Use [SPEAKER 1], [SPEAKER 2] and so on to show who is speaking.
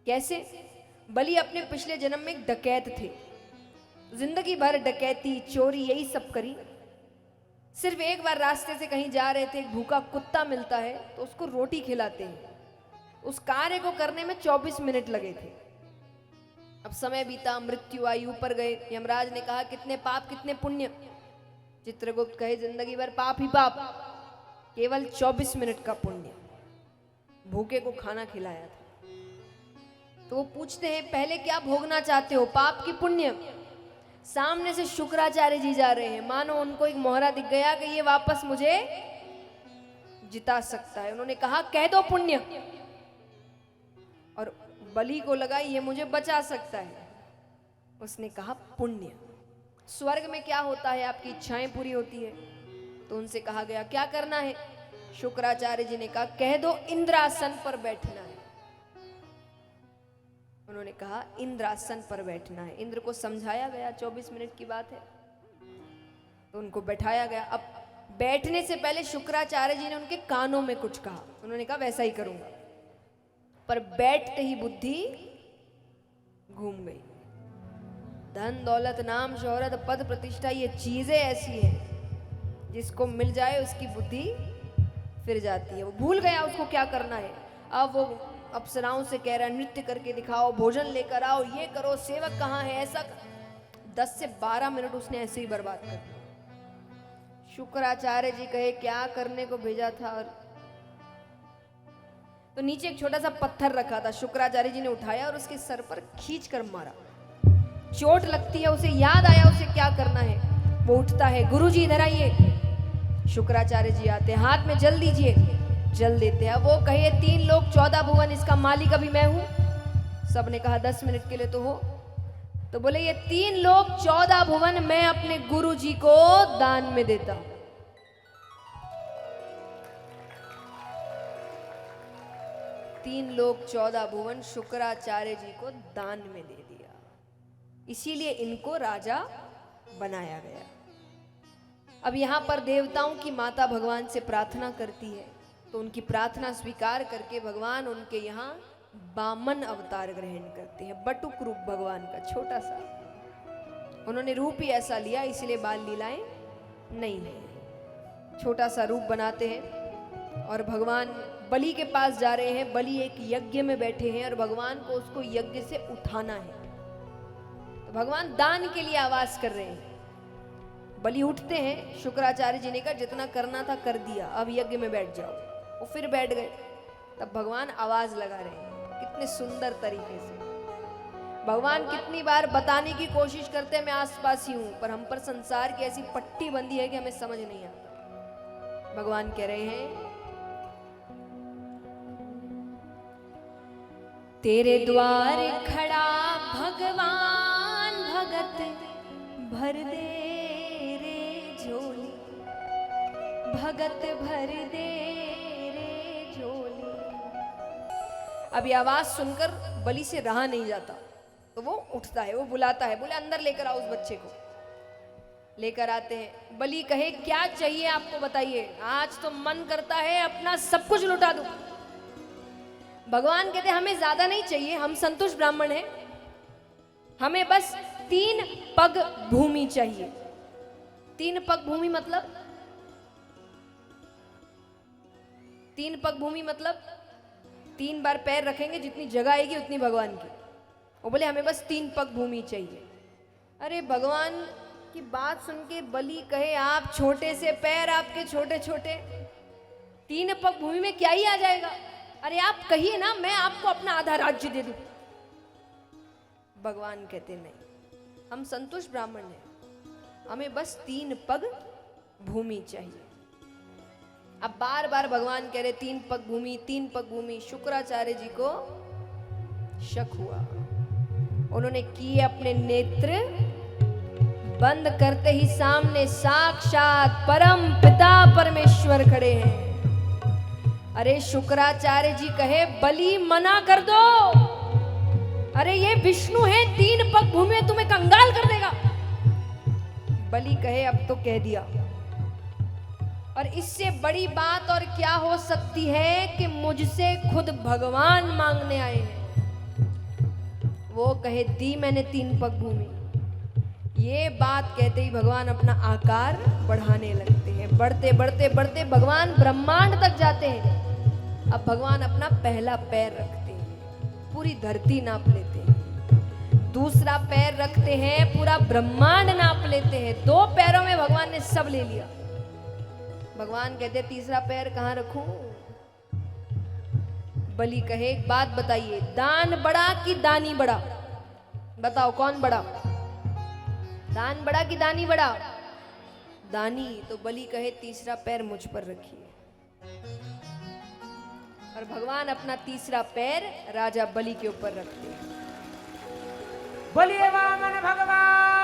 [SPEAKER 1] कैसे? बलि अपने पिछले जन्म में एक डकैत थे, जिंदगी भर डकैती चोरी यही सब करी। सिर्फ एक बार रास्ते से कहीं जा रहे थे, एक भूखा कुत्ता मिलता है तो उसको रोटी खिलाते हैं। उस कार्य को करने में 24 मिनट लगे थे। अब समय बीता, मृत्यु आई, ऊपर गए। यमराज ने कहा कितने पाप कितने पुण्य? चित्रगुप्त कहे जिंदगी भर पाप ही पाप, केवल 24 मिनट का पुण्य। भूखे को खाना खिलाया था। तो वो पूछते हैं पहले क्या भोगना चाहते हो, पाप की पुण्य? सामने से शुक्राचार्य जी जा रहे हैं, मानो उनको एक मोहरा दिख गया कि ये वापस मुझे जिता सकता है। उन्होंने कहा कह दो पुण्य, और बलि को लगा ये मुझे बचा सकता है। उसने कहा पुण्य। स्वर्ग में क्या होता है, आपकी इच्छाएं पूरी होती है। तो उनसे कहा गया क्या करना है? शुक्राचार्य जी ने कहा कह दो इंद्रासन पर बैठना है। उन्होंने कहा इंद्रासन पर बैठना है। इंद्र को समझाया गया, 24 मिनट की बात है, तो उनको बैठाया गया। अब बैठने से पहले शुक्राचार्य जी ने उनके कानों में कुछ कहा। उन्होंने कहा वैसा ही करूंगा, पर बैठते ही बुद्धि घूम गई। धन दौलत नाम शोहरत पद प्रतिष्ठा ये चीजें ऐसी हैं जिसको मिल जाए उसकी बुद्धि फिर जाती है। वो भूल गया उसको क्या करना है। अब वो अप्सराओं से कह रहा है नृत्य करके दिखाओ, भोजन लेकर आओ, ये करो, सेवक कहाँ है, ऐसा 10 से 12 मिनट उसने ऐसे ही बर्बाद कर दिए। शुक्राचार्य जी कहे क्या करने को भेजा था? और तो नीचे एक छोटा सा पत्थर रखा था, शुक्राचार्य जी ने उठाया और उसके सर पर खींच कर मारा। चोट लगती है, उसे याद आया उसे क्या करना है। वो उठता है, गुरुजी इधर आइए। शुक्राचार्य जी आते, हाथ में जल दीजिए। जल देते हैं। वो कहे 3 लोक 14 भुवन, इसका मालिक अभी मैं हूं। सबने कहा 10 मिनट के लिए तो हो। तो बोले ये 3 लोक 14 भुवन मैं अपने गुरुजी को दान में देता हूं। तीन लोक 14 भुवन शुक्राचार्य जी को दान में दे दिया, इसीलिए इनको राजा बनाया गया। अब यहां पर देवताओं की माता भगवान से प्रार्थना करती है, तो उनकी प्रार्थना स्वीकार करके भगवान उनके यहाँ वामन अवतार ग्रहण करते हैं। बटुक रूप भगवान का छोटा सा, उन्होंने रूप ही ऐसा लिया, इसलिए बाल लीलाएं नहीं है, छोटा सा रूप बनाते हैं। और भगवान बलि के पास जा रहे हैं। बलि एक यज्ञ में बैठे हैं और भगवान को उसको यज्ञ से उठाना है। तो भगवान दान के लिए आवाज कर रहे हैं। बलि उठते हैं। शुक्राचार्य जी ने कहा जितना करना था कर दिया, अब यज्ञ में बैठ जाओ। वो फिर बैठ गए। तब भगवान आवाज लगा रहे हैं, कितने सुंदर तरीके से। भगवान कितनी बार बताने की कोशिश करते हैं मैं आसपास ही हूं, पर हम पर संसार की ऐसी पट्टी बंदी है कि हमें समझ नहीं आता। भगवान कह रहे हैं तेरे द्वार खड़ा भगवान भगत भर दे रे झोली, भगत भर दे रे झोली। अब ये आवाज सुनकर बलि से रहा नहीं जाता, तो वो उठता है, वो बुलाता है, बोले अंदर लेकर आओ उस बच्चे को। लेकर आते हैं। बलि कहे क्या चाहिए आपको बताइए, आज तो मन करता है अपना सब कुछ लुटा दूं। भगवान कहते हमें ज्यादा नहीं चाहिए, हम संतुष्ट ब्राह्मण हैं, हमें बस 3 पग भूमि चाहिए। 3 पग भूमि मतलब 3 पग भूमि मतलब 3 बार पैर रखेंगे, जितनी जगह आएगी उतनी भगवान की। वो बोले हमें बस 3 पग भूमि चाहिए। अरे भगवान की बात सुन के बलि कहे आप छोटे से पैर, आपके छोटे छोटे, 3 पग भूमि में क्या ही आ जाएगा। अरे आप कहिए ना, मैं आपको अपना आधा राज्य दे दूं। भगवान कहते नहीं, हम संतुष्ट ब्राह्मण हैं, हमें बस 3 पग भूमि चाहिए। अब बार बार भगवान कह रहे 3 पग भूमि, 3 पग भूमि। शुक्राचार्य जी को शक हुआ, उन्होंने किए अपने नेत्र बंद, करते ही सामने साक्षात परम पिता परमेश्वर खड़े हैं। अरे शुक्राचार्य जी कहे बलि मना कर दो, अरे ये विष्णु है, 3 पग भूमि में तुम्हें कंगाल कर देगा। बलि कहे अब तो कह दिया, और इससे बड़ी बात और क्या हो सकती है कि मुझसे खुद भगवान मांगने आए हैं। कहे दी मैंने 3 पग भूमि। ये बात कहते ही भगवान अपना आकार बढ़ाने लगते हैं। बढ़ते बढ़ते बढ़ते भगवान ब्रह्मांड तक जाते हैं। अब भगवान अपना पहला पैर रखते हैं, पूरी धरती नाप लेते हैं। दूसरा पैर रखते हैं, पूरा ब्रह्मांड नाप लेते हैं। 2 पैरों में भगवान ने सब ले लिया। भगवान कहते तीसरा पैर कहाँ रखूं? बलि कहे एक बात बताइए, दान बड़ा कि दानी बड़ा? बताओ कौन बड़ा? दान बड़ा कि दानी बड़ा? दानी। तो बलि कहे तीसरा पैर मुझ पर रखिए। और भगवान अपना तीसरा पैर राजा बलि के ऊपर रखते हैं।
[SPEAKER 2] बोलिए वामन भगवान